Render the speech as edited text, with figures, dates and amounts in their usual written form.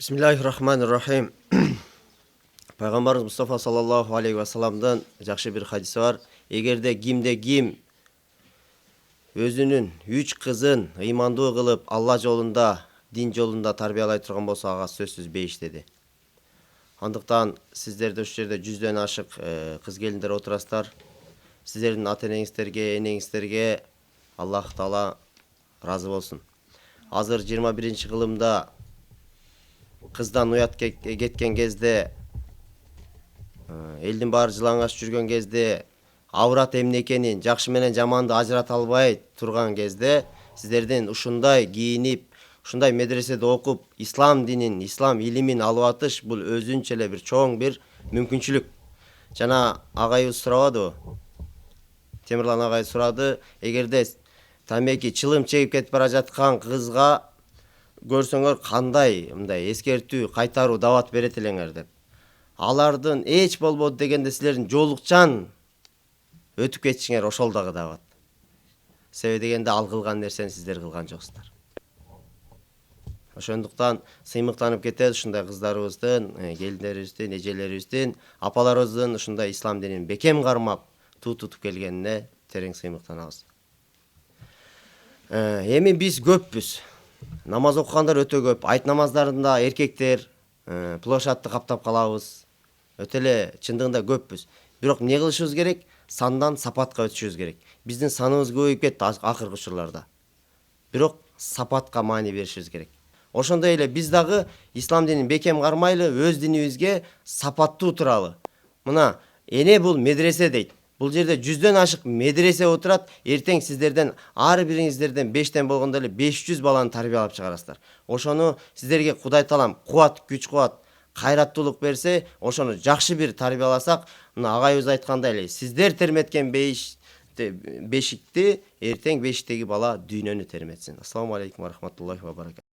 Bismillahirrahmanirrahim. Пайгамбарыбыз Мустафа саллаллаху алейхи ва салламдан жакшы бир хадиси бар. Эгерде ким өзүнүн 3 кызын ыймандуу кылып, Алла жолунда, дин жолунда тарбиялай турган болсо, ага сөзсүз бейиш деди. Андыктан сиздерде ушул жерде 100дөн ашык кыз келиндер отурасыздар. Сиздердин ата-энеңиздерге, энеңиздерге Аллах Таала разы болсун. Азыр 21-кылымда кыздан уят кеткен кезде, элдин баары жылаңаш жүргөн кезде, аврат эмне экенин, жакшы менен жаманды ажырата албай турган кезде, сиздердин ушундай кийинип, ушундай медреседе окуп, ислам динин, ислам илимин алып атыш бул өзүнчө эле бир чоң бир мүмкүнчүлүк. Жана агайыбыз сурабадыбы? Темирлан агай сурады, эгерде тамеки чылым чегип кетип бара жаткан кызга көрсөңөр кандай мындай эскертүү, кайтаруу дават берет элеңер деп. Алардын эч болбоду дегенде силердин жоолукчан өтүп кетишиңер ошол дагы дават. Себеби дегенде ал кылган нерсени сиздер кылган жоксуздар. Ошондуктан сыймыктанып кетебиз ушундай кыздарыбыздын, келиндерибиздин, эжелерибиздин, апаларыбыздын ушундай ислам динин бекем кармап, туу тутуп келгенине терең сыймыктанабыз. Эми биз көппүз. Намаз окугандар өтө көп. Айт намаздарында эркектер площадты каптап калабыз. Өтө эле чындыгында көппүз. Бирок эмне кылышыбыз керек? Сандан сапатка өтүшүбүз керек. Биздин саныбыз көбөйүп кетти акыркы учурларда. Бирок сапатка маани беришибиз керек. Ошондой эле биз дагы ислам динин бекем кармайлы, өз динибизге сапаттуу туралы. Мына эне бул медресе дейт. Бул жерде 100дөн ашык медресе отурат. Эртең сиздерден ар бириңиздерден 5тен болгондо эле 500 баланы тарбиялап чыгарасыздар. Ошону сиздерге Кудай Таалам кубат, күч-кубат, кайраттуулук берсе, ошону жакшы бир тарбияласак, мына агайыбыз айткандай эле, сиздер терметкен бешикти эртең бешиктеги бала дүйнөнү терметсин. Ассаламу алейкум ва рахматуллахи ва баракатух.